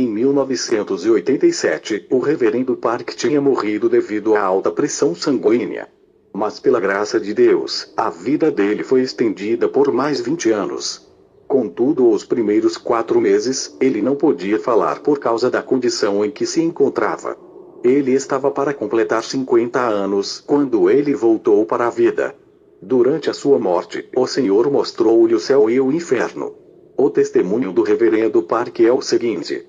Em 1987, o reverendo Park tinha morrido devido à alta pressão sanguínea. Mas pela graça de Deus, a vida dele foi estendida por mais 20 anos. Contudo, os primeiros 4 meses, ele não podia falar por causa da condição em que se encontrava. Ele estava para completar 50 anos quando ele voltou para a vida. Durante a sua morte, o Senhor mostrou-lhe o céu e o inferno. O testemunho do reverendo Park é o seguinte.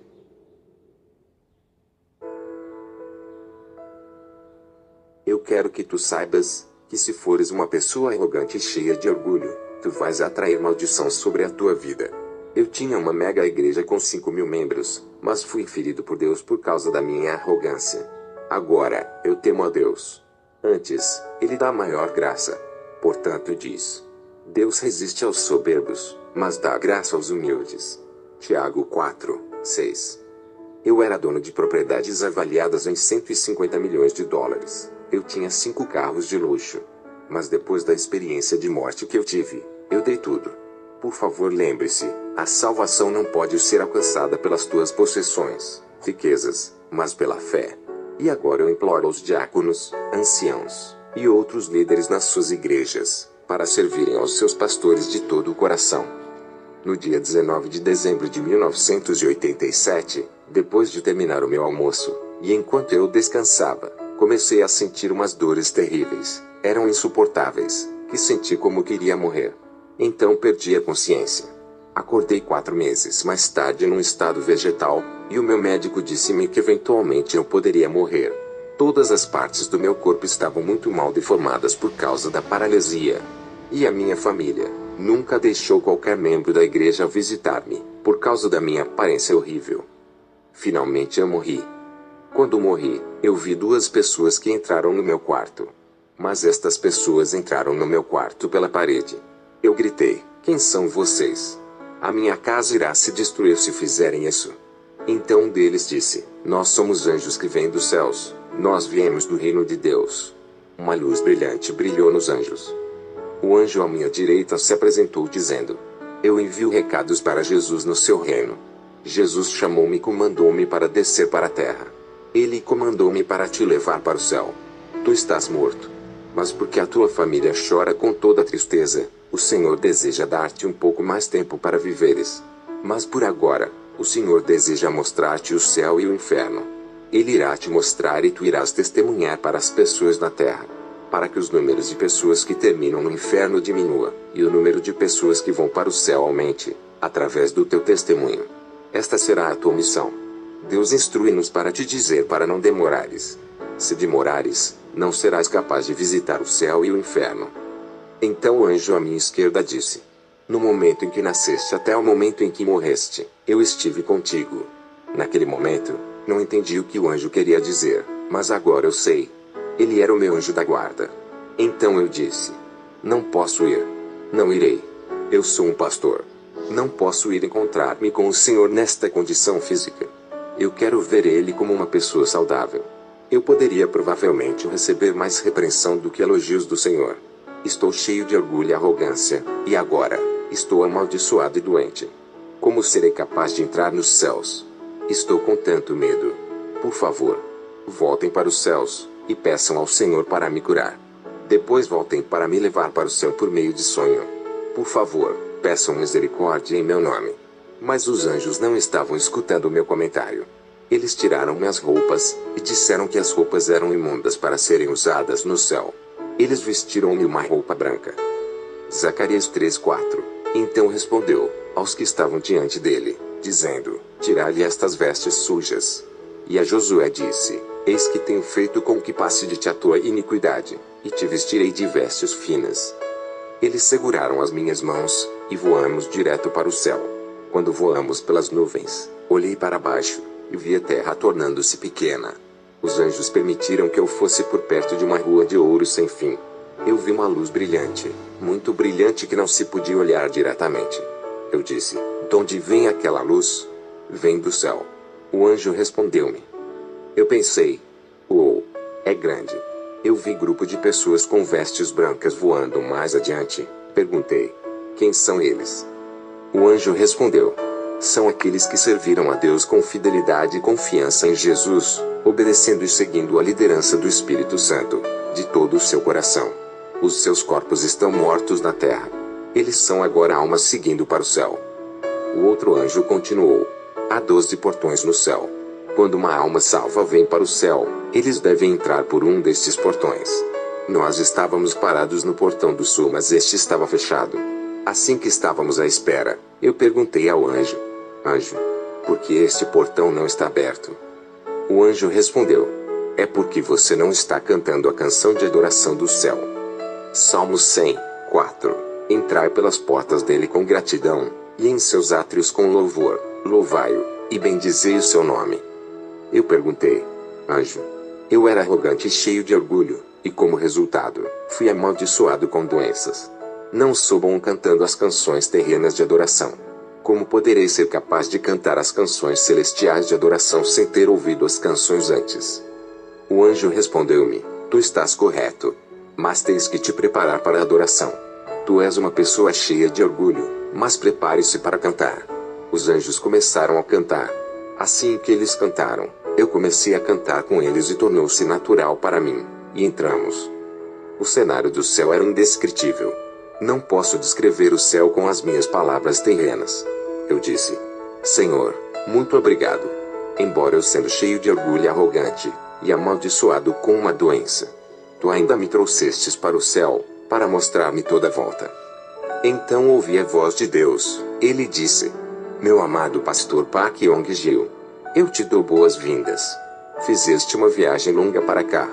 Eu quero que tu saibas, que se fores uma pessoa arrogante e cheia de orgulho, tu vais atrair maldição sobre a tua vida. Eu tinha uma mega igreja com 5.000 membros, mas fui ferido por Deus por causa da minha arrogância. Agora, eu temo a Deus. Antes, Ele dá maior graça. Portanto diz: Deus resiste aos soberbos, mas dá graça aos humildes. Tiago 4:6. Eu era dono de propriedades avaliadas em 150 milhões de dólares. Eu tinha 5 carros de luxo. Mas depois da experiência de morte que eu tive, eu dei tudo. Por favor, lembre-se, a salvação não pode ser alcançada pelas tuas possessões, riquezas, mas pela fé. E agora eu imploro aos diáconos, anciãos, e outros líderes nas suas igrejas, para servirem aos seus pastores de todo o coração. No dia 19 de dezembro de 1987, depois de terminar o meu almoço, e enquanto eu descansava, comecei a sentir umas dores terríveis, eram insuportáveis, que senti como queria morrer. Então perdi a consciência. Acordei 4 meses mais tarde num estado vegetal, e o meu médico disse-me que eventualmente eu poderia morrer. Todas as partes do meu corpo estavam muito mal deformadas por causa da paralisia. E a minha família nunca deixou qualquer membro da igreja visitar-me, por causa da minha aparência horrível. Finalmente eu morri. Quando morri, eu vi 2 pessoas que entraram no meu quarto. Mas estas pessoas entraram no meu quarto pela parede. Eu gritei: quem são vocês? A minha casa irá se destruir se fizerem isso. Então um deles disse: nós somos anjos que vêm dos céus, nós viemos do reino de Deus. Uma luz brilhante brilhou nos anjos. O anjo à minha direita se apresentou dizendo: eu envio recados para Jesus no seu reino. Jesus chamou-me e comandou-me para descer para a terra. Ele comandou-me para te levar para o céu. Tu estás morto. Mas porque a tua família chora com toda tristeza, o Senhor deseja dar-te um pouco mais tempo para viveres. Mas por agora, o Senhor deseja mostrar-te o céu e o inferno. Ele irá te mostrar e tu irás testemunhar para as pessoas na terra, para que os números de pessoas que terminam no inferno diminua, e o número de pessoas que vão para o céu aumente, através do teu testemunho. Esta será a tua missão. Deus instrui-nos para te dizer para não demorares. Se demorares, não serás capaz de visitar o céu e o inferno. Então o anjo à minha esquerda disse: no momento em que nasceste até o momento em que morreste, eu estive contigo. Naquele momento, não entendi o que o anjo queria dizer, mas agora eu sei. Ele era o meu anjo da guarda. Então eu disse: não posso ir. Não irei. Eu sou um pastor. Não posso ir encontrar-me com o Senhor nesta condição física. Eu quero ver ele como uma pessoa saudável. Eu poderia provavelmente receber mais repreensão do que elogios do Senhor. Estou cheio de orgulho e arrogância, e agora, estou amaldiçoado e doente. Como serei capaz de entrar nos céus? Estou com tanto medo. Por favor, voltem para os céus, e peçam ao Senhor para me curar. Depois voltem para me levar para o céu por meio de sonho. Por favor, peçam misericórdia em meu nome. Mas os anjos não estavam escutando o meu comentário. Eles tiraram minhas roupas, e disseram que as roupas eram imundas para serem usadas no céu. Eles vestiram-me uma roupa branca. Zacarias 3:4. Então respondeu aos que estavam diante dele, dizendo: tirai-lhe estas vestes sujas. E a Josué disse: eis que tenho feito com que passe de ti a tua iniquidade, e te vestirei de vestes finas. Eles seguraram as minhas mãos, e voamos direto para o céu. Quando voamos pelas nuvens, olhei para baixo, e vi a terra tornando-se pequena. Os anjos permitiram que eu fosse por perto de uma rua de ouro sem fim. Eu vi uma luz brilhante, muito brilhante que não se podia olhar diretamente. Eu disse: de onde vem aquela luz? Vem do céu. O anjo respondeu-me. Eu pensei: uou, é grande. Eu vi grupo de pessoas com vestes brancas voando mais adiante. Perguntei: quem são eles? O anjo respondeu: São aqueles que serviram a Deus com fidelidade e confiança em Jesus, obedecendo e seguindo a liderança do Espírito Santo, de todo o seu coração. Os seus corpos estão mortos na terra. Eles são agora almas seguindo para o céu. O outro anjo continuou: há 12 portões no céu. Quando uma alma salva vem para o céu, eles devem entrar por um destes portões. Nós estávamos parados no portão do sul, mas este estava fechado. Assim que estávamos à espera, eu perguntei ao anjo: Anjo, por que este portão não está aberto? O anjo respondeu: é porque você não está cantando a canção de adoração do céu. Salmos 100, 4. Entrai pelas portas dele com gratidão, e em seus átrios com louvor, louvai-o, e bendizei o seu nome. Eu perguntei: Anjo, eu era arrogante e cheio de orgulho, e como resultado, fui amaldiçoado com doenças. Não sou bom cantando as canções terrenas de adoração. Como poderei ser capaz de cantar as canções celestiais de adoração sem ter ouvido as canções antes? O anjo respondeu-me: tu estás correto. Mas tens que te preparar para a adoração. Tu és uma pessoa cheia de orgulho, mas prepare-se para cantar. Os anjos começaram a cantar. Assim que eles cantaram, eu comecei a cantar com eles e tornou-se natural para mim, e entramos. O cenário do céu era indescritível. Não posso descrever o céu com as minhas palavras terrenas. Eu disse: Senhor, muito obrigado. Embora eu sendo cheio de orgulho e arrogante, e amaldiçoado com uma doença, tu ainda me trouxestes para o céu, para mostrar-me toda a volta. Então ouvi a voz de Deus. Ele disse: meu amado pastor Park Yong-gil, eu te dou boas-vindas. Fizeste uma viagem longa para cá.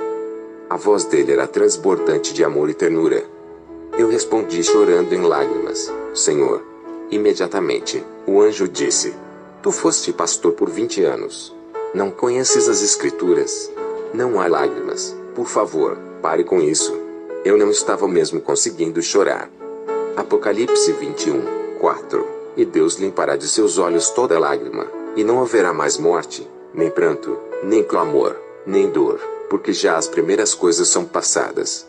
A voz dele era transbordante de amor e ternura. Eu respondi chorando em lágrimas: Senhor. Imediatamente, o anjo disse: tu foste pastor por 20 anos. Não conheces as escrituras? Não há lágrimas, por favor, pare com isso. Eu não estava mesmo conseguindo chorar. Apocalipse 21, 4. E Deus limpará de seus olhos toda lágrima, e não haverá mais morte, nem pranto, nem clamor, nem dor, porque já as primeiras coisas são passadas.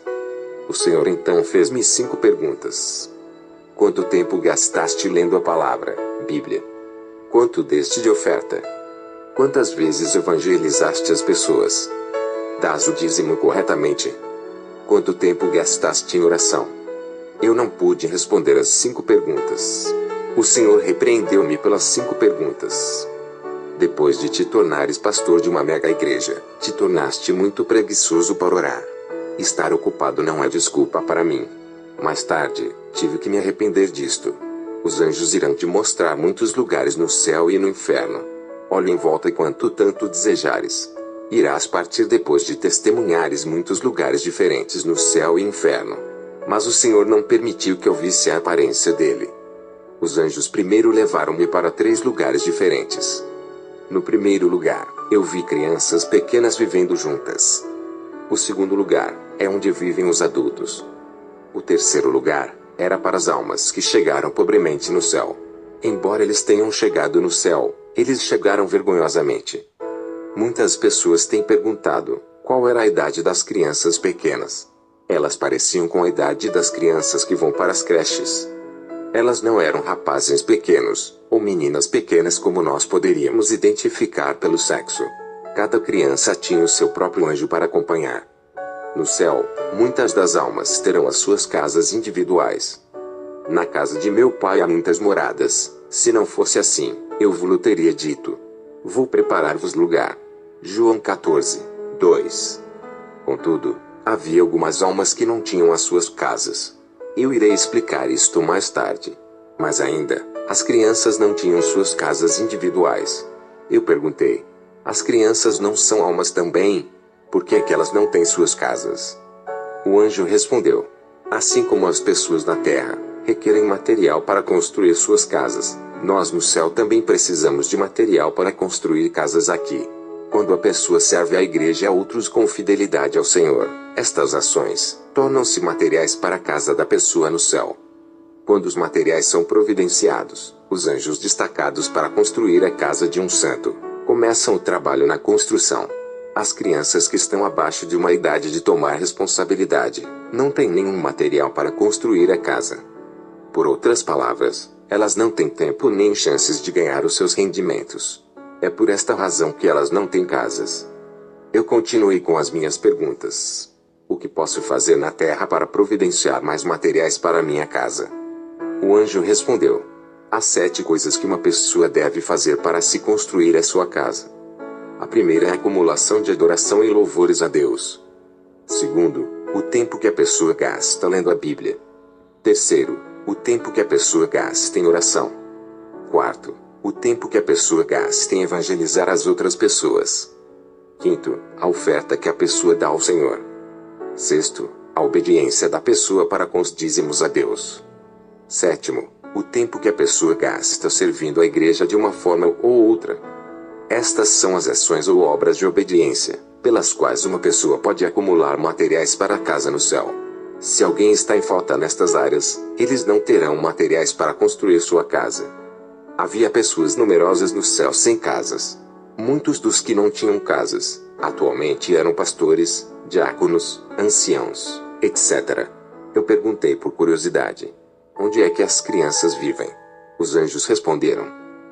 O Senhor então fez-me 5 perguntas. Quanto tempo gastaste lendo a palavra, Bíblia? Quanto deste de oferta? Quantas vezes evangelizaste as pessoas? Dás o dízimo corretamente? Quanto tempo gastaste em oração? Eu não pude responder as 5 perguntas. O Senhor repreendeu-me pelas 5 perguntas. Depois de te tornares pastor de uma mega igreja, te tornaste muito preguiçoso para orar. Estar ocupado não é desculpa para mim. Mais tarde, tive que me arrepender disto. Os anjos irão te mostrar muitos lugares no céu e no inferno. Olhe em volta e quanto tanto desejares. Irás partir depois de testemunhares muitos lugares diferentes no céu e inferno. Mas o Senhor não permitiu que eu visse a aparência dele. Os anjos primeiro levaram-me para 3 lugares diferentes. No primeiro lugar, eu vi crianças pequenas vivendo juntas. O segundo lugar é onde vivem os adultos. O terceiro lugar era para as almas que chegaram pobremente no céu. Embora eles tenham chegado no céu, eles chegaram vergonhosamente. Muitas pessoas têm perguntado qual era a idade das crianças pequenas. Elas pareciam com a idade das crianças que vão para as creches. Elas não eram rapazes pequenos, ou meninas pequenas como nós poderíamos identificar pelo sexo. Cada criança tinha o seu próprio anjo para acompanhar. No céu, muitas das almas terão as suas casas individuais. Na casa de meu pai há muitas moradas. Se não fosse assim, eu vos teria dito: vou preparar-vos lugar. João 14, 2. Contudo, havia algumas almas que não tinham as suas casas. Eu irei explicar isto mais tarde. Mas ainda, as crianças não tinham suas casas individuais. Eu perguntei: as crianças não são almas também? Por que é que elas não têm suas casas? O anjo respondeu: assim como as pessoas na terra requerem material para construir suas casas, nós no céu também precisamos de material para construir casas aqui. Quando a pessoa serve à igreja e a outros com fidelidade ao Senhor, estas ações tornam-se materiais para a casa da pessoa no céu. Quando os materiais são providenciados, os anjos destacados para construir a casa de um santo começam o trabalho na construção. As crianças que estão abaixo de uma idade de tomar responsabilidade não têm nenhum material para construir a casa. Por outras palavras, Elas não têm tempo nem chances de ganhar os seus rendimentos. É por esta razão que elas não têm casas. Eu continuei com as minhas perguntas. O que posso fazer na terra para providenciar mais materiais para minha casa? O anjo respondeu: há 7 coisas que uma pessoa deve fazer para se construir a sua casa. A primeira é a acumulação de adoração e louvores a Deus. Segundo, o tempo que a pessoa gasta lendo a Bíblia. Terceiro, o tempo que a pessoa gasta em oração. Quarto, o tempo que a pessoa gasta em evangelizar as outras pessoas. Quinto, a oferta que a pessoa dá ao Senhor. Sexto, a obediência da pessoa para com os dízimos a Deus. Sétimo, o tempo que a pessoa gasta servindo a igreja de uma forma ou outra. Estas são as ações ou obras de obediência, pelas quais uma pessoa pode acumular materiais para a casa no céu. Se alguém está em falta nestas áreas, eles não terão materiais para construir sua casa. Havia pessoas numerosas no céu sem casas. Muitos dos que não tinham casas, atualmente eram pastores, diáconos, anciãos, etc. Eu perguntei por curiosidade: onde é que as crianças vivem? Os anjos responderam: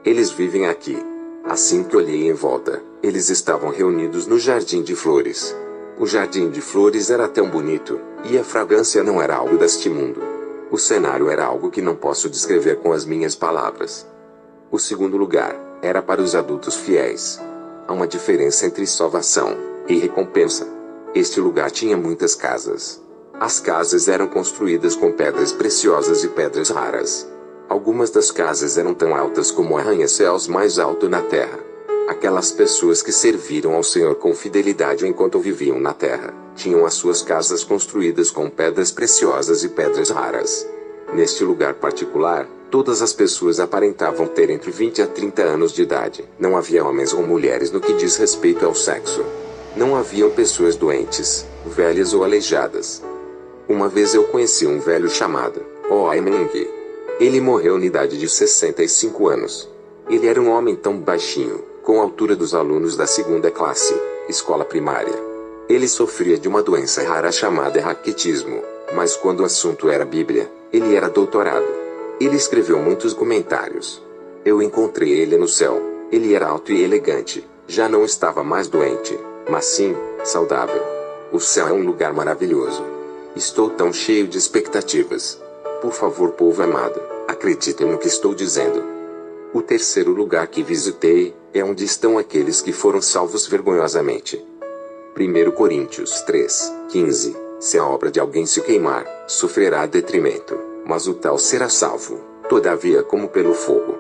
eles vivem aqui. Assim que olhei em volta, eles estavam reunidos no jardim de flores. O jardim de flores era tão bonito, e a fragrância não era algo deste mundo. O cenário era algo que não posso descrever com as minhas palavras. O segundo lugar era para os adultos fiéis. Há uma diferença entre salvação e recompensa. Este lugar tinha muitas casas. As casas eram construídas com pedras preciosas e pedras raras. Algumas das casas eram tão altas como o arranha-céus mais alto na terra. Aquelas pessoas que serviram ao Senhor com fidelidade enquanto viviam na terra, tinham as suas casas construídas com pedras preciosas e pedras raras. Neste lugar particular, todas as pessoas aparentavam ter entre 20 a 30 anos de idade. Não havia homens ou mulheres no que diz respeito ao sexo. Não haviam pessoas doentes, velhas ou aleijadas. Uma vez eu conheci um velho chamado Oimeng. Ele morreu na idade de 65 anos. Ele era um homem tão baixinho, com a altura dos alunos da 2ª classe, escola primária. Ele sofria de uma doença rara chamada raquitismo, mas quando o assunto era Bíblia, ele era doutorado. Ele escreveu muitos comentários. Eu encontrei ele no céu. Ele era alto e elegante, já não estava mais doente, mas sim, saudável. O céu é um lugar maravilhoso. Estou tão cheio de expectativas. Por favor, povo amado, acreditem no que estou dizendo. O terceiro lugar que visitei é onde estão aqueles que foram salvos vergonhosamente. 1 Coríntios 3:15. Se a obra de alguém se queimar, sofrerá detrimento, mas o tal será salvo, todavia como pelo fogo.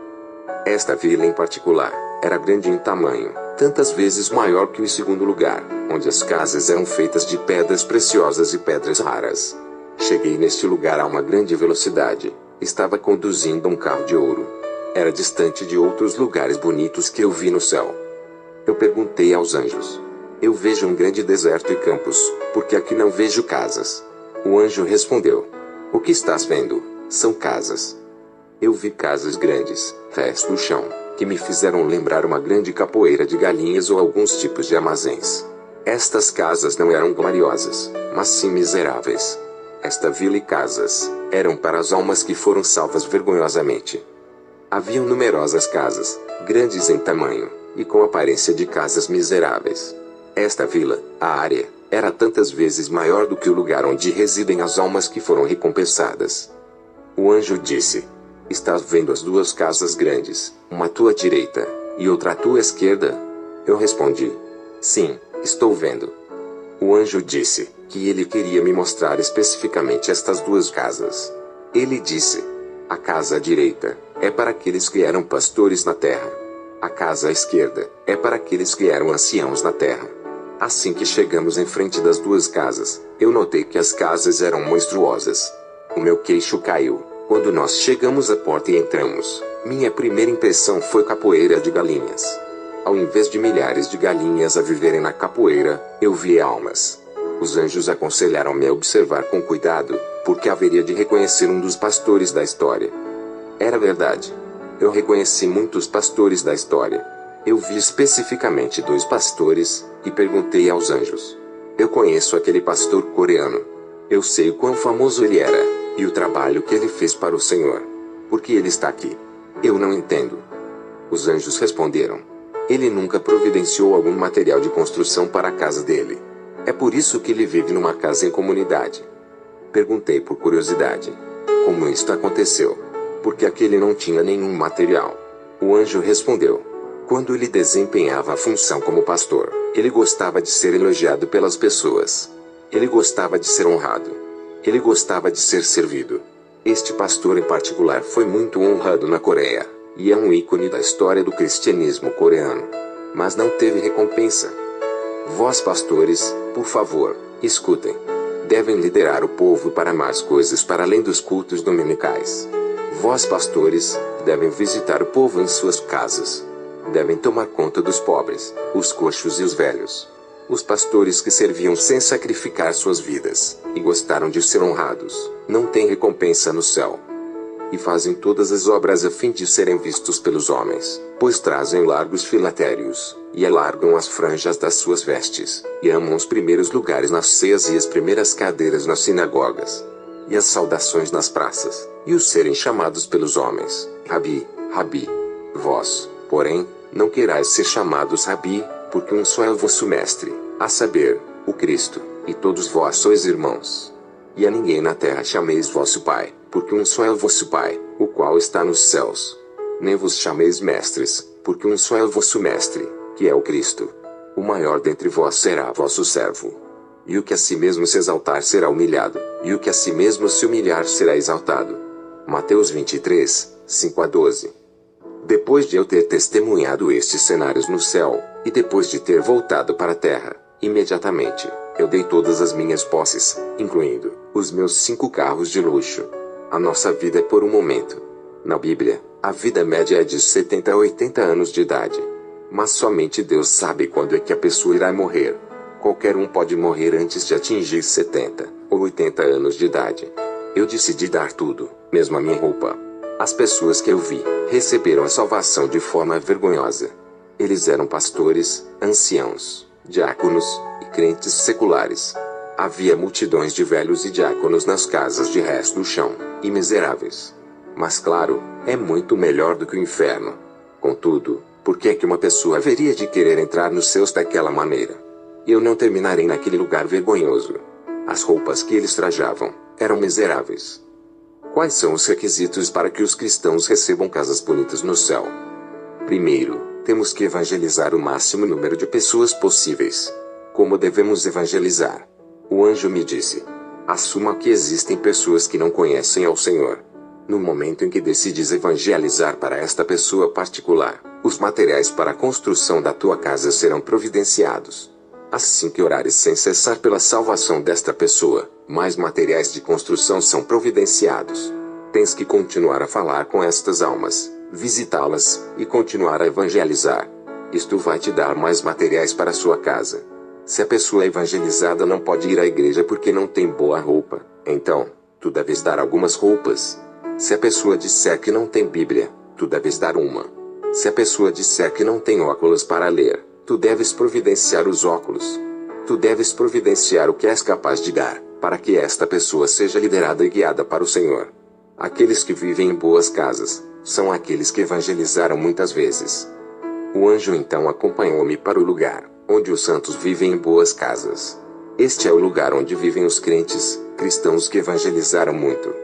Esta vila em particular era grande em tamanho, tantas vezes maior que o segundo lugar, onde as casas eram feitas de pedras preciosas e pedras raras. Cheguei neste lugar a uma grande velocidade. Estava conduzindo um carro de ouro. Era distante de outros lugares bonitos que eu vi no céu. Eu perguntei aos anjos: eu vejo um grande deserto e campos, porque aqui não vejo casas. O anjo respondeu: o que estás vendo são casas. Eu vi casas grandes, rés no chão, que me fizeram lembrar uma grande capoeira de galinhas ou alguns tipos de armazéns. Estas casas não eram gloriosas, mas sim miseráveis. Esta vila e casas eram para as almas que foram salvas vergonhosamente. Haviam numerosas casas, grandes em tamanho, e com aparência de casas miseráveis. Esta vila, a área, era tantas vezes maior do que o lugar onde residem as almas que foram recompensadas. O anjo disse: estás vendo as 2 casas grandes, uma à tua direita, e outra à tua esquerda? Eu respondi: sim, estou vendo. O anjo disse que ele queria me mostrar especificamente estas 2 casas. Ele disse: a casa à direita é para aqueles que eram pastores na terra. A casa à esquerda é para aqueles que eram anciãos na terra. Assim que chegamos em frente das 2 casas, eu notei que as casas eram monstruosas. O meu queixo caiu quando nós chegamos à porta e entramos. Minha primeira impressão foi capoeira de galinhas. Ao invés de milhares de galinhas a viverem na capoeira, eu vi almas. Os anjos aconselharam-me a observar com cuidado, porque haveria de reconhecer um dos pastores da história. Era verdade. Eu reconheci muitos pastores da história. Eu vi especificamente 2 pastores, e perguntei aos anjos: eu conheço aquele pastor coreano. Eu sei o quão famoso ele era, e o trabalho que ele fez para o Senhor. Por que ele está aqui? Eu não entendo. Os anjos responderam: ele nunca providenciou algum material de construção para a casa dele. É por isso que ele vive numa casa em comunidade. Perguntei por curiosidade: como isto aconteceu? Porque aquele não tinha nenhum material. O anjo respondeu: quando ele desempenhava a função como pastor, ele gostava de ser elogiado pelas pessoas. Ele gostava de ser honrado. Ele gostava de ser servido. Este pastor em particular foi muito honrado na Coreia, e é um ícone da história do cristianismo coreano. Mas não teve recompensa. Vós pastores, por favor, escutem. Devem liderar o povo para mais coisas para além dos cultos dominicais. Vós pastores, devem visitar o povo em suas casas. Devem tomar conta dos pobres, os coxos e os velhos. Os pastores que serviam sem sacrificar suas vidas, e gostaram de ser honrados, não têm recompensa no céu. E fazem todas as obras a fim de serem vistos pelos homens, pois trazem largos filatérios, e alargam as franjas das suas vestes, e amam os primeiros lugares nas ceias e as primeiras cadeiras nas sinagogas, e as saudações nas praças, e os serem chamados pelos homens, Rabi, Rabi. Vós, porém, não querais ser chamados Rabi, porque um só é o vosso mestre, a saber, o Cristo, e todos vós sois irmãos. E a ninguém na terra chameis vosso Pai, porque um só é o vosso Pai, o qual está nos céus. Nem vos chameis mestres, porque um só é o vosso mestre, que é o Cristo. O maior dentre vós será vosso servo. E o que a si mesmo se exaltar será humilhado, e o que a si mesmo se humilhar será exaltado. Mateus 23, 5-12. Depois de eu ter testemunhado estes cenários no céu, e depois de ter voltado para a terra, imediatamente, eu dei todas as minhas posses, incluindo os meus 5 carros de luxo. A nossa vida é por um momento. Na Bíblia, a vida média é de 70 a 80 anos de idade. Mas somente Deus sabe quando é que a pessoa irá morrer. Qualquer um pode morrer antes de atingir 70 ou 80 anos de idade. Eu decidi dar tudo, mesmo a minha roupa. As pessoas que eu vi, receberam a salvação de forma vergonhosa. Eles eram pastores, anciãos, diáconos, e crentes seculares. Havia multidões de velhos e diáconos nas casas de resto do chão, e miseráveis. Mas claro, é muito melhor do que o inferno. Contudo, por que é que uma pessoa haveria de querer entrar nos céus daquela maneira? Eu não terminarei naquele lugar vergonhoso. As roupas que eles trajavam, eram miseráveis. Quais são os requisitos para que os cristãos recebam casas bonitas no céu? Primeiro, temos que evangelizar o máximo número de pessoas possíveis. Como devemos evangelizar? O anjo me disse: assuma que existem pessoas que não conhecem ao Senhor. No momento em que decides evangelizar para esta pessoa particular, os materiais para a construção da tua casa serão providenciados. Assim que orares sem cessar pela salvação desta pessoa, mais materiais de construção são providenciados. Tens que continuar a falar com estas almas, visitá-las, e continuar a evangelizar. Isto vai te dar mais materiais para a sua casa. Se a pessoa evangelizada não pode ir à igreja porque não tem boa roupa, então, tu deves dar algumas roupas. Se a pessoa disser que não tem Bíblia, tu deves dar uma. Se a pessoa disser que não tem óculos para ler, tu deves providenciar os óculos. Tu deves providenciar o que és capaz de dar, para que esta pessoa seja liderada e guiada para o Senhor. Aqueles que vivem em boas casas, são aqueles que evangelizaram muitas vezes. O anjo então acompanhou-me para o lugar, onde os santos vivem em boas casas. Este é o lugar onde vivem os crentes, cristãos que evangelizaram muito.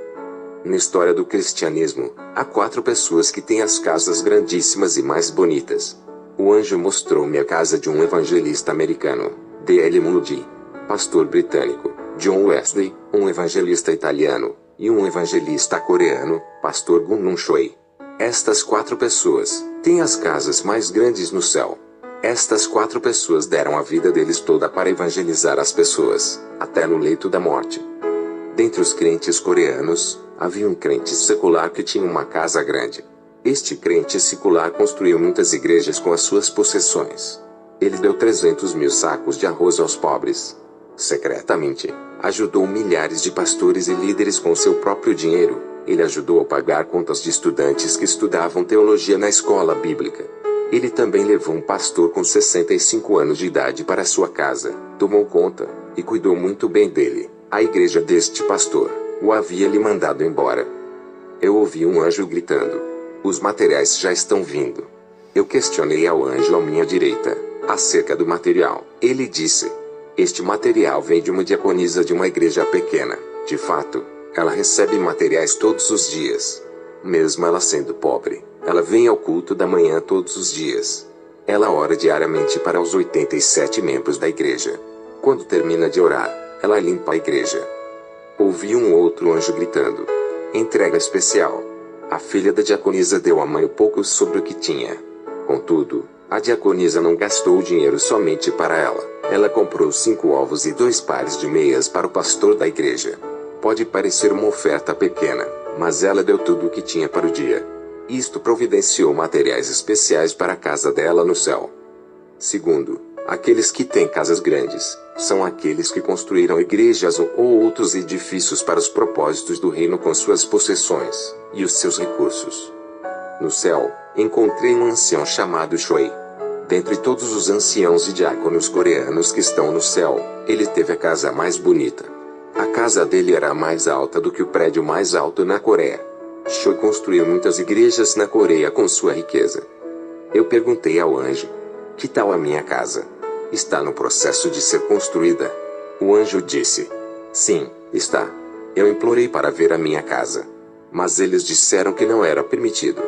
Na história do cristianismo, há 4 pessoas que têm as casas grandíssimas e mais bonitas. O anjo mostrou-me a casa de um evangelista americano, D.L. Moody, pastor britânico, John Wesley, um evangelista italiano, e um evangelista coreano, pastor Gun-Nun Choi. Estas 4 pessoas têm as casas mais grandes no céu. Estas 4 pessoas deram a vida deles toda para evangelizar as pessoas, até no leito da morte. Dentre os crentes coreanos, havia um crente secular que tinha uma casa grande. Este crente secular construiu muitas igrejas com as suas possessões. Ele deu 300 mil sacos de arroz aos pobres. Secretamente, ajudou milhares de pastores e líderes com seu próprio dinheiro. Ele ajudou a pagar contas de estudantes que estudavam teologia na escola bíblica. Ele também levou um pastor com 65 anos de idade para sua casa, tomou conta, e cuidou muito bem dele. A igreja deste pastor o havia lhe mandado embora. Eu ouvi um anjo gritando: os materiais já estão vindo. Eu questionei ao anjo à minha direita acerca do material. Ele disse: este material vem de uma diaconisa de uma igreja pequena. De fato, ela recebe materiais todos os dias. Mesmo ela sendo pobre, ela vem ao culto da manhã todos os dias. Ela ora diariamente para os 87 membros da igreja. Quando termina de orar, ela limpa a igreja. Ouvi um outro anjo gritando: entrega especial. A filha da diaconisa deu à mãe pouco sobre o que tinha. Contudo, a diaconisa não gastou o dinheiro somente para ela. Ela comprou 5 ovos e 2 pares de meias para o pastor da igreja. Pode parecer uma oferta pequena, mas ela deu tudo o que tinha para o dia. Isto providenciou materiais especiais para a casa dela no céu. Segundo, aqueles que têm casas grandes, são aqueles que construíram igrejas ou outros edifícios para os propósitos do reino com suas possessões e os seus recursos. No céu, encontrei um ancião chamado Choi. Dentre todos os anciãos e diáconos coreanos que estão no céu, ele teve a casa mais bonita. A casa dele era mais alta do que o prédio mais alto na Coreia. Choi construiu muitas igrejas na Coreia com sua riqueza. Eu perguntei ao anjo: que tal a minha casa? Está no processo de ser construída? O anjo disse: sim, está. Eu implorei para ver a minha casa, mas eles disseram que não era permitido.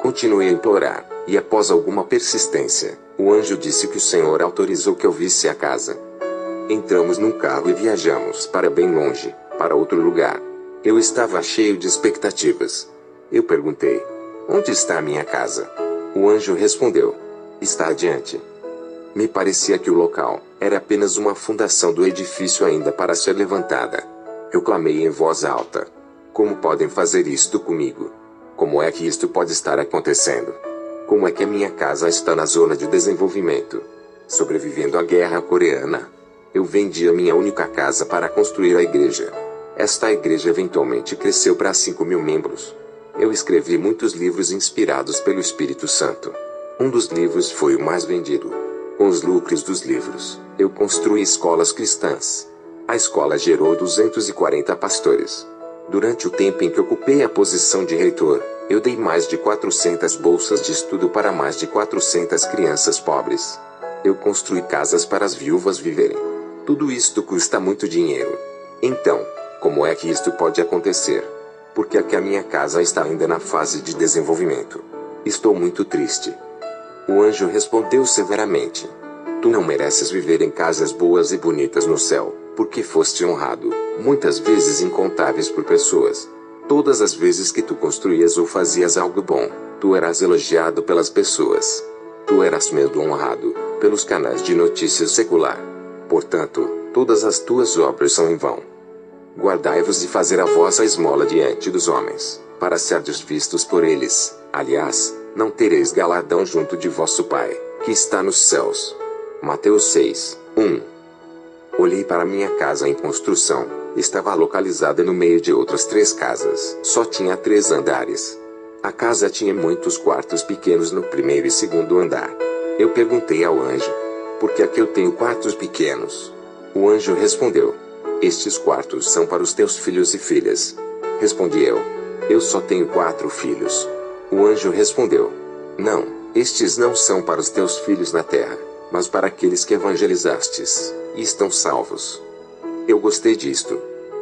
Continuei a implorar, e após alguma persistência, o anjo disse que o Senhor autorizou que eu visse a casa. Entramos num carro e viajamos para bem longe, para outro lugar. Eu estava cheio de expectativas. Eu perguntei: onde está a minha casa? O anjo respondeu: está adiante. Me parecia que o local era apenas uma fundação do edifício ainda para ser levantada. Eu clamei em voz alta: como podem fazer isto comigo? Como é que isto pode estar acontecendo? Como é que a minha casa está na zona de desenvolvimento, sobrevivendo à guerra coreana? Eu vendi a minha única casa para construir a igreja. Esta igreja eventualmente cresceu para 5.000 membros. Eu escrevi muitos livros inspirados pelo Espírito Santo. Um dos livros foi o mais vendido. Com os lucros dos livros, eu construí escolas cristãs. A escola gerou 240 pastores. Durante o tempo em que ocupei a posição de reitor, eu dei mais de 400 bolsas de estudo para mais de 400 crianças pobres. Eu construí casas para as viúvas viverem. Tudo isto custa muito dinheiro. Então, como é que isto pode acontecer? Porque aqui a minha casa está ainda na fase de desenvolvimento. Estou muito triste. O anjo respondeu severamente: tu não mereces viver em casas boas e bonitas no céu, porque foste honrado, muitas vezes incontáveis por pessoas. Todas as vezes que tu construías ou fazias algo bom, tu eras elogiado pelas pessoas. Tu eras mesmo honrado pelos canais de notícias secular. Portanto, todas as tuas obras são em vão. Guardai-vos de fazer a vossa esmola diante dos homens, para serdes vistos por eles. Aliás, não tereis galardão junto de vosso Pai, que está nos céus. Mateus 6, 1. Olhei para minha casa em construção. Estava localizada no meio de outras 3 casas. Só tinha 3 andares. A casa tinha muitos quartos pequenos no primeiro e segundo andar. Eu perguntei ao anjo: por que aqui eu tenho quartos pequenos? O anjo respondeu: estes quartos são para os teus filhos e filhas. Respondi eu: eu só tenho 4 filhos. O anjo respondeu: não, estes não são para os teus filhos na terra, mas para aqueles que evangelizastes, e estão salvos. Eu gostei disto.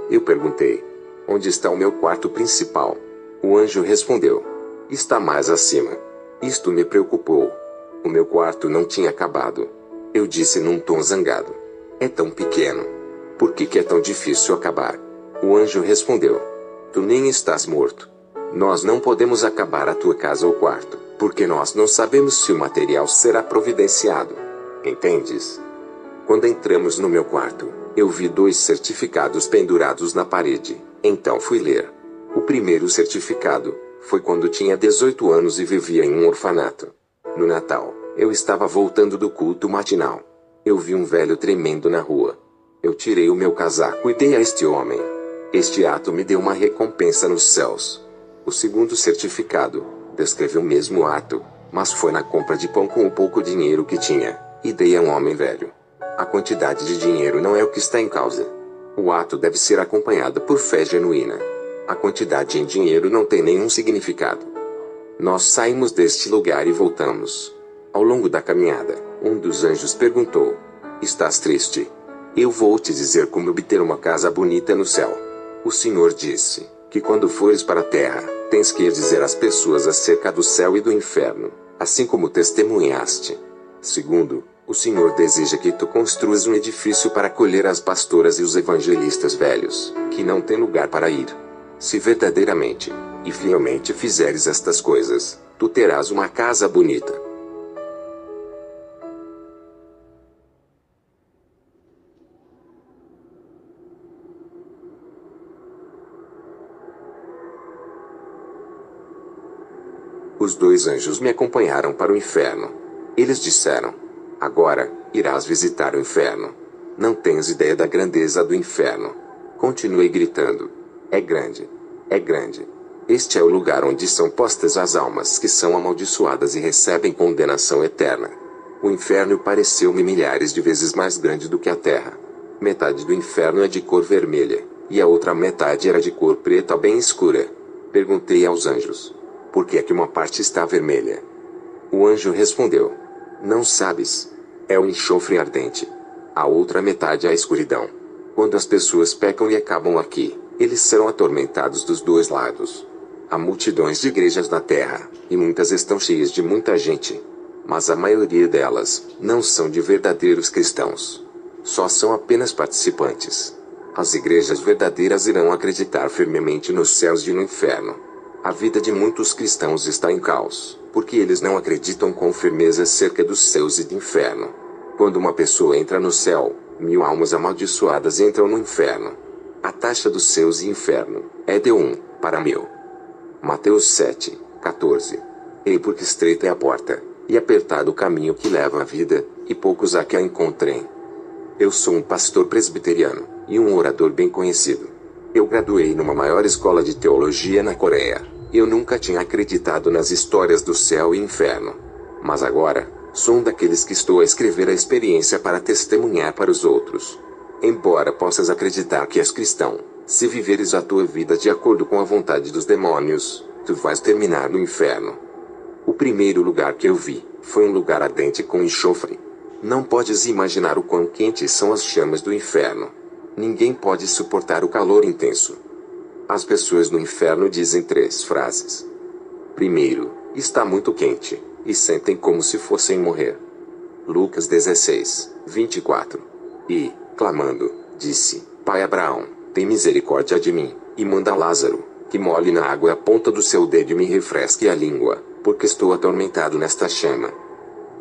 Eu perguntei: onde está o meu quarto principal? O anjo respondeu: está mais acima. Isto me preocupou. O meu quarto não tinha acabado. Eu disse num tom zangado: é tão pequeno. Por que é tão difícil acabar? O anjo respondeu: tu nem estás morto. Nós não podemos acabar a tua casa ou quarto, porque nós não sabemos se o material será providenciado. Entendes? Quando entramos no meu quarto, eu vi 2 certificados pendurados na parede. Então fui ler. O primeiro certificado foi quando tinha 18 anos e vivia em um orfanato. No Natal, eu estava voltando do culto matinal. Eu vi um velho tremendo na rua. Eu tirei o meu casaco e dei a este homem. Este ato me deu uma recompensa nos céus. O segundo certificado descreveu o mesmo ato, mas foi na compra de pão com o pouco dinheiro que tinha, e dei a um homem velho. A quantidade de dinheiro não é o que está em causa. O ato deve ser acompanhado por fé genuína. A quantidade em dinheiro não tem nenhum significado. Nós saímos deste lugar e voltamos. Ao longo da caminhada, um dos anjos perguntou: estás triste? Eu vou te dizer como obter uma casa bonita no céu. O Senhor disse que quando fores para a terra, tens que ir dizer às pessoas acerca do céu e do inferno, assim como testemunhaste. Segundo, o Senhor deseja que tu construas um edifício para acolher as pastoras e os evangelistas velhos, que não têm lugar para ir. Se verdadeiramente e fielmente fizeres estas coisas, tu terás uma casa bonita. Os dois anjos me acompanharam para o inferno. Eles disseram: agora, irás visitar o inferno. Não tens ideia da grandeza do inferno. Continuei gritando: é grande. É grande. Este é o lugar onde são postas as almas que são amaldiçoadas e recebem condenação eterna. O inferno pareceu-me milhares de vezes mais grande do que a terra. Metade do inferno é de cor vermelha, e a outra metade era de cor preta bem escura. Perguntei aos anjos: por que é que uma parte está vermelha? O anjo respondeu: não sabes. É o enxofre ardente. A outra metade é a escuridão. Quando as pessoas pecam e acabam aqui, eles serão atormentados dos dois lados. Há multidões de igrejas na terra, e muitas estão cheias de muita gente. Mas a maioria delas não são de verdadeiros cristãos. Só são apenas participantes. As igrejas verdadeiras irão acreditar firmemente nos céus e no inferno. A vida de muitos cristãos está em caos, porque eles não acreditam com firmeza acerca dos céus e do inferno. Quando uma pessoa entra no céu, 1000 almas amaldiçoadas entram no inferno. A taxa dos céus e inferno é de 1 para 1000. Mateus 7:14. Ei, porque estreita é a porta, e apertado o caminho que leva à vida, e poucos há que a encontrem. Eu sou um pastor presbiteriano, e um orador bem conhecido. Eu graduei numa maior escola de teologia na Coreia. Eu nunca tinha acreditado nas histórias do céu e inferno. Mas agora, sou um daqueles que estou a escrever a experiência para testemunhar para os outros. Embora possas acreditar que és cristão, se viveres a tua vida de acordo com a vontade dos demônios, tu vais terminar no inferno. O primeiro lugar que eu vi foi um lugar ardente com enxofre. Não podes imaginar o quão quentes são as chamas do inferno. Ninguém pode suportar o calor intenso. As pessoas no inferno dizem 3 frases. Primeiro, está muito quente, e sentem como se fossem morrer. Lucas 16:24. E, clamando, disse: Pai Abraão, tem misericórdia de mim, e manda Lázaro, que molhe na água a ponta do seu dedo e me refresque a língua, porque estou atormentado nesta chama.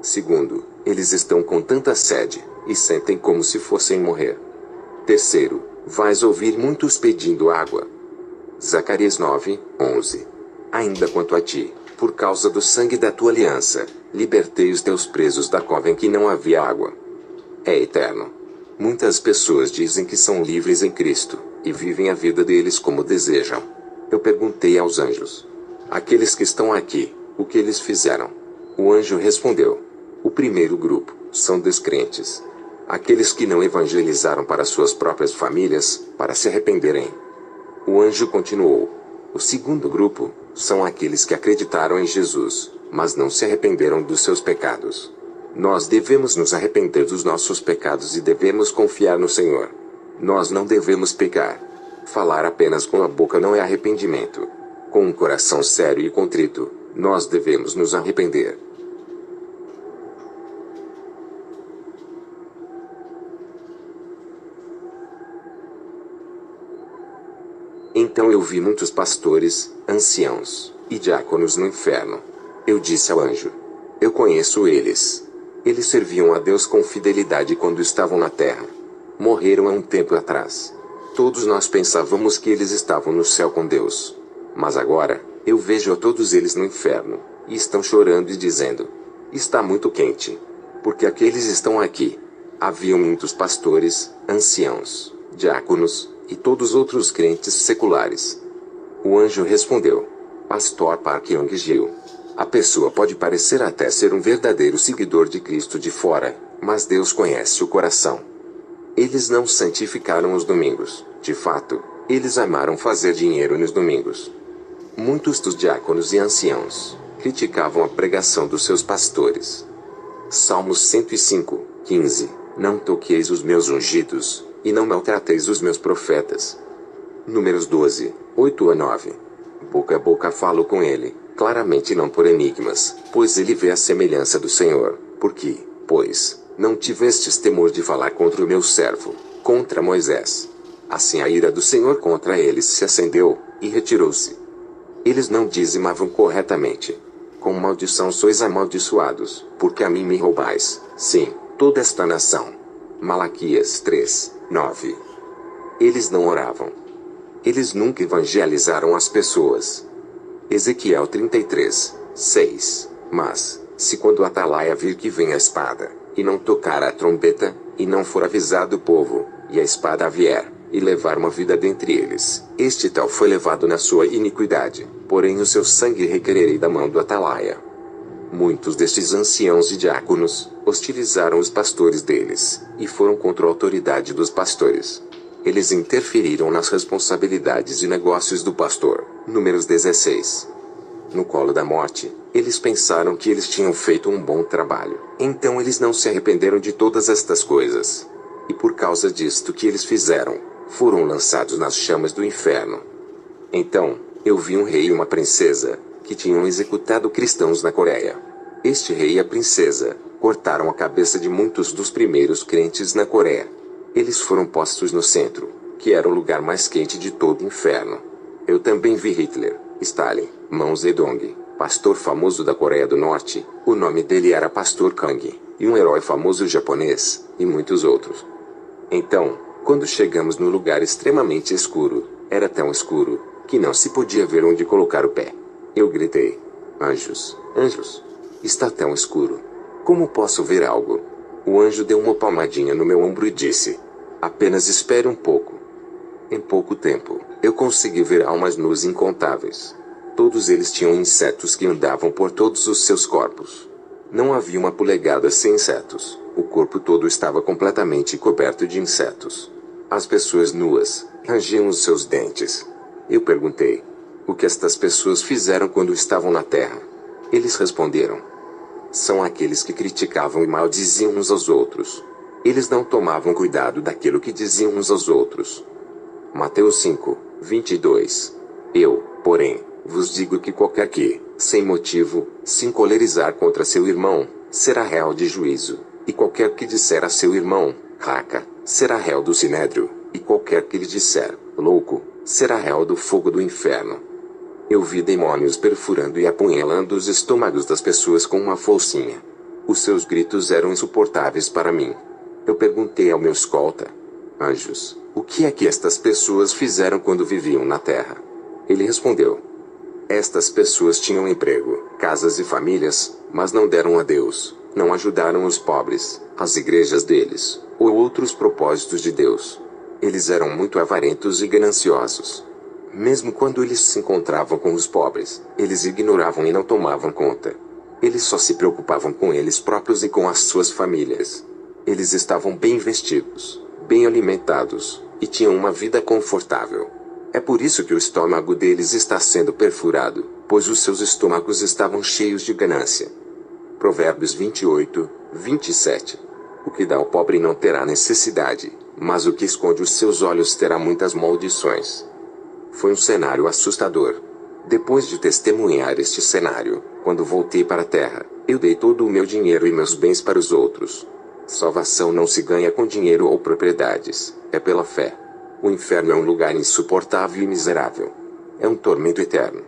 Segundo, eles estão com tanta sede, e sentem como se fossem morrer. Terceiro, vais ouvir muitos pedindo água. Zacarias 9:11. Ainda quanto a ti, por causa do sangue da tua aliança, libertei os teus presos da cova em que não havia água. É eterno. Muitas pessoas dizem que são livres em Cristo, e vivem a vida deles como desejam. Eu perguntei aos anjos: aqueles que estão aqui, o que eles fizeram? O anjo respondeu: o primeiro grupo são descrentes. Aqueles que não evangelizaram para suas próprias famílias, para se arrependerem. O anjo continuou: o segundo grupo são aqueles que acreditaram em Jesus, mas não se arrependeram dos seus pecados. Nós devemos nos arrepender dos nossos pecados e devemos confiar no Senhor. Nós não devemos pecar. Falar apenas com a boca não é arrependimento. Com um coração sério e contrito, nós devemos nos arrepender. Então eu vi muitos pastores, anciãos e diáconos no inferno. Eu disse ao anjo: eu conheço eles. Eles serviam a Deus com fidelidade quando estavam na terra. Morreram há um tempo atrás. Todos nós pensávamos que eles estavam no céu com Deus. Mas agora, eu vejo a todos eles no inferno, e estão chorando e dizendo: está muito quente. Porque aqueles estão aqui. Haviam muitos pastores, anciãos, diáconos, e todos os outros crentes seculares. O anjo respondeu: Pastor Park Young-gil, a pessoa pode parecer até ser um verdadeiro seguidor de Cristo de fora, mas Deus conhece o coração. Eles não santificaram os domingos, de fato, Eles amaram fazer dinheiro nos domingos. Muitos dos diáconos e anciãos criticavam a pregação dos seus pastores. Salmos 105, 15. Não toqueis os meus ungidos, e não maltrateis os meus profetas. Números 12, 8 a 9. Boca a boca falo com ele, claramente não por enigmas, pois ele vê a semelhança do Senhor. Porque, pois, não tivestes temor de falar contra o meu servo, contra Moisés. Assim a ira do Senhor contra eles se acendeu, e retirou-se. Eles não dizimavam corretamente. Com maldição sois amaldiçoados, porque a mim me roubais, sim, toda esta nação. Malaquias 3, 9. Eles não oravam. Eles nunca evangelizaram as pessoas. Ezequiel 33, 6. Mas, se quando a atalaia vir que vem a espada, e não tocar a trombeta, e não for avisado o povo, e a espada vier, e levar uma vida dentre eles, este tal foi levado na sua iniquidade, porém o seu sangue requererei da mão do atalaia. Muitos destes anciãos e diáconos hostilizaram os pastores deles, e foram contra a autoridade dos pastores. Eles interferiram nas responsabilidades e negócios do pastor. Números 16. No colo da morte, eles pensaram que eles tinham feito um bom trabalho. Então eles não se arrependeram de todas estas coisas. E por causa disto que eles fizeram, foram lançados nas chamas do inferno. Então, eu vi um rei e uma princesa, que tinham executado cristãos na Coreia. Este rei e a princesa cortaram a cabeça de muitos dos primeiros crentes na Coreia. Eles foram postos no centro, que era o lugar mais quente de todo o inferno. Eu também vi Hitler, Stalin, Mao Zedong, pastor famoso da Coreia do Norte, o nome dele era Pastor Kang, e um herói famoso japonês, e muitos outros. Então, quando chegamos no lugar extremamente escuro, era tão escuro, que não se podia ver onde colocar o pé. Eu gritei: anjos, anjos! Está tão escuro. Como posso ver algo? O anjo deu uma palmadinha no meu ombro e disse: apenas espere um pouco. Em pouco tempo, eu consegui ver almas nuas incontáveis. Todos eles tinham insetos que andavam por todos os seus corpos. Não havia uma polegada sem insetos. O corpo todo estava completamente coberto de insetos. As pessoas nuas rangiam os seus dentes. Eu perguntei: o que estas pessoas fizeram quando estavam na terra? Eles responderam: são aqueles que criticavam e maldiziam uns aos outros. Eles não tomavam cuidado daquilo que diziam uns aos outros. Mateus 5, 22. Eu, porém, vos digo que qualquer que, sem motivo, se encolerizar contra seu irmão, será réu de juízo, e qualquer que disser a seu irmão, raca, será réu do sinédrio, e qualquer que lhe disser, louco, será réu do fogo do inferno. Eu vi demônios perfurando e apunhalando os estômagos das pessoas com uma foicinha. Os seus gritos eram insuportáveis para mim. Eu perguntei ao meu escolta: anjos, o que é que estas pessoas fizeram quando viviam na terra? Ele respondeu: estas pessoas tinham emprego, casas e famílias, mas não deram a Deus, não ajudaram os pobres, as igrejas deles, ou outros propósitos de Deus. Eles eram muito avarentos e gananciosos. Mesmo quando eles se encontravam com os pobres, eles ignoravam e não tomavam conta. Eles só se preocupavam com eles próprios e com as suas famílias. Eles estavam bem vestidos, bem alimentados, e tinham uma vida confortável. É por isso que o estômago deles está sendo perfurado, pois os seus estômagos estavam cheios de ganância. Provérbios 28, 27. O que dá ao pobre não terá necessidade, mas o que esconde os seus olhos terá muitas maldições. Foi um cenário assustador. Depois de testemunhar este cenário, quando voltei para a terra, eu dei todo o meu dinheiro e meus bens para os outros. Salvação não se ganha com dinheiro ou propriedades, é pela fé. O inferno é um lugar insuportável e miserável. É um tormento eterno.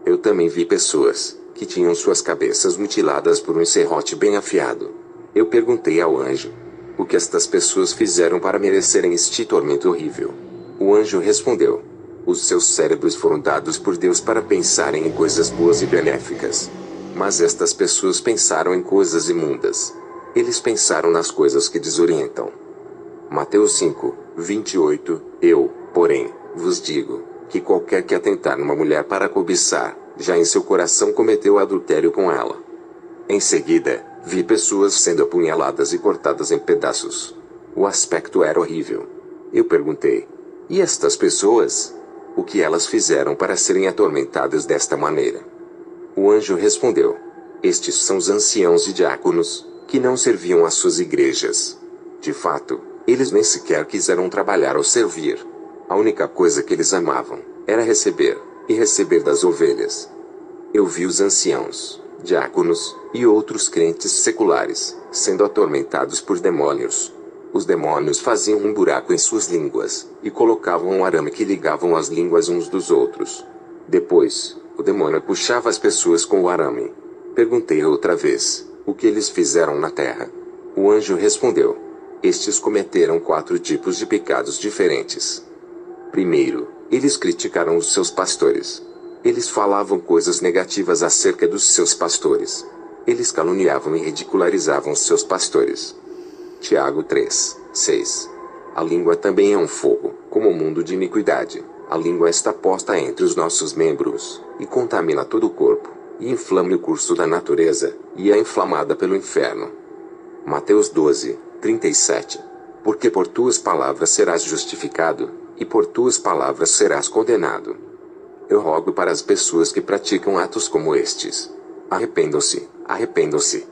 Eu também vi pessoas que tinham suas cabeças mutiladas por um serrote bem afiado. Eu perguntei ao anjo: o que estas pessoas fizeram para merecerem este tormento horrível? O anjo respondeu: os seus cérebros foram dados por Deus para pensarem em coisas boas e benéficas. Mas estas pessoas pensaram em coisas imundas. Eles pensaram nas coisas que desorientam. Mateus 5, 28. Eu, porém, vos digo, que qualquer que atentar numa mulher para cobiçar, já em seu coração cometeu adultério com ela. Em seguida, vi pessoas sendo apunhaladas e cortadas em pedaços. O aspecto era horrível. Eu perguntei: E estas pessoas? O que elas fizeram para serem atormentadas desta maneira? O anjo respondeu: estes são os anciãos e diáconos, que não serviam às suas igrejas. De fato, eles nem sequer quiseram trabalhar ou servir. A única coisa que eles amavam era receber, e receber das ovelhas. Eu vi os anciãos, diáconos, e outros crentes seculares, sendo atormentados por demônios. Os demônios faziam um buraco em suas línguas, e colocavam um arame que ligavam as línguas uns dos outros. Depois, o demônio puxava as pessoas com o arame. Perguntei outra vez: o que eles fizeram na terra? O anjo respondeu: estes cometeram 4 tipos de pecados diferentes. Primeiro, eles criticaram os seus pastores. Eles falavam coisas negativas acerca dos seus pastores. Eles caluniavam e ridicularizavam os seus pastores. Tiago 3:6. A língua também é um fogo, como o mundo de iniquidade. A língua está posta entre os nossos membros, e contamina todo o corpo, e inflama o curso da natureza, e é inflamada pelo inferno. Mateus 12:37. Porque por tuas palavras serás justificado, e por tuas palavras serás condenado. Eu rogo para as pessoas que praticam atos como estes: arrependam-se, arrependam-se.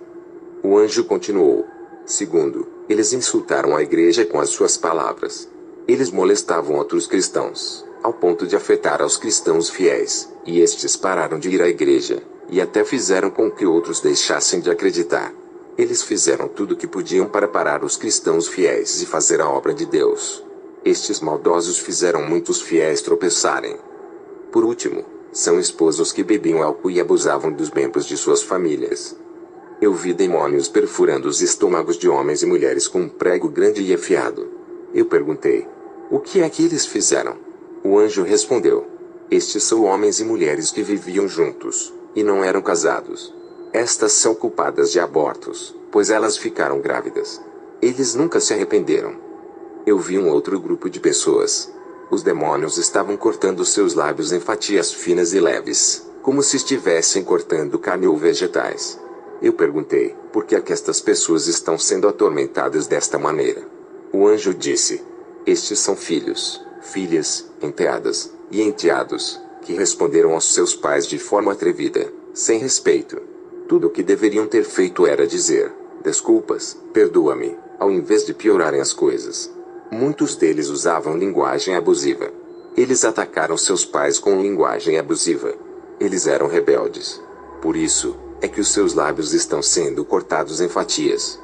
O anjo continuou: segundo, eles insultaram a igreja com as suas palavras. Eles molestavam outros cristãos, ao ponto de afetar aos cristãos fiéis, e estes pararam de ir à igreja, e até fizeram com que outros deixassem de acreditar. Eles fizeram tudo o que podiam para parar os cristãos fiéis e fazer a obra de Deus. Estes maldosos fizeram muitos fiéis tropeçarem. Por último, são esposos que bebiam álcool e abusavam dos membros de suas famílias. Eu vi demônios perfurando os estômagos de homens e mulheres com um prego grande e afiado. Eu perguntei: o que é que eles fizeram? O anjo respondeu: estes são homens e mulheres que viviam juntos, e não eram casados. Estas são culpadas de abortos, pois elas ficaram grávidas. Eles nunca se arrependeram. Eu vi um outro grupo de pessoas. Os demônios estavam cortando seus lábios em fatias finas e leves, como se estivessem cortando carne ou vegetais. Eu perguntei: por que é que estas pessoas estão sendo atormentadas desta maneira? O anjo disse: estes são filhos, filhas, enteadas, e enteados, que responderam aos seus pais de forma atrevida, sem respeito. Tudo o que deveriam ter feito era dizer: desculpas, perdoa-me, ao invés de piorarem as coisas. Muitos deles usavam linguagem abusiva. Eles atacaram seus pais com linguagem abusiva. Eles eram rebeldes. Por isso, é que os seus lábios estão sendo cortados em fatias.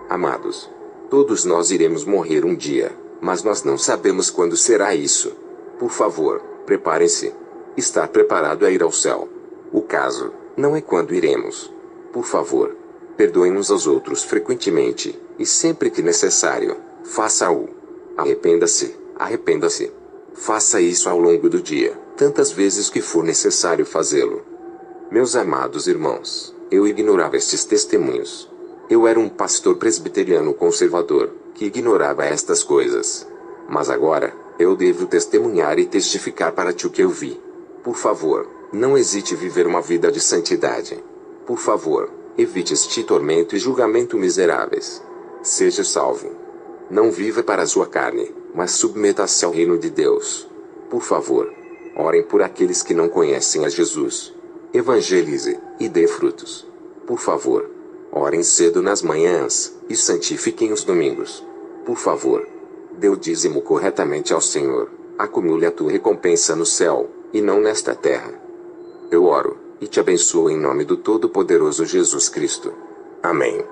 Amados, todos nós iremos morrer um dia, mas nós não sabemos quando será isso. Por favor, preparem-se. Estar preparado é ir ao céu. O caso não é quando iremos. Por favor, perdoem uns aos outros frequentemente, e sempre que necessário, faça-o. Arrependa-se, arrependa-se. Faça isso ao longo do dia, tantas vezes que for necessário fazê-lo. Meus amados irmãos, eu ignorava estes testemunhos. Eu era um pastor presbiteriano conservador, que ignorava estas coisas. Mas agora, eu devo testemunhar e testificar para ti o que eu vi. Por favor, não hesite em viver uma vida de santidade. Por favor, evite este tormento e julgamento miseráveis. Seja salvo. Não viva para a sua carne, mas submeta-se ao reino de Deus. Por favor, orem por aqueles que não conhecem a Jesus. Evangelize, e dê frutos. Por favor, orem cedo nas manhãs, e santifiquem os domingos. Por favor, dê o dízimo corretamente ao Senhor. Acumule a tua recompensa no céu, e não nesta terra. Eu oro, e te abençoo em nome do Todo-Poderoso Jesus Cristo. Amém.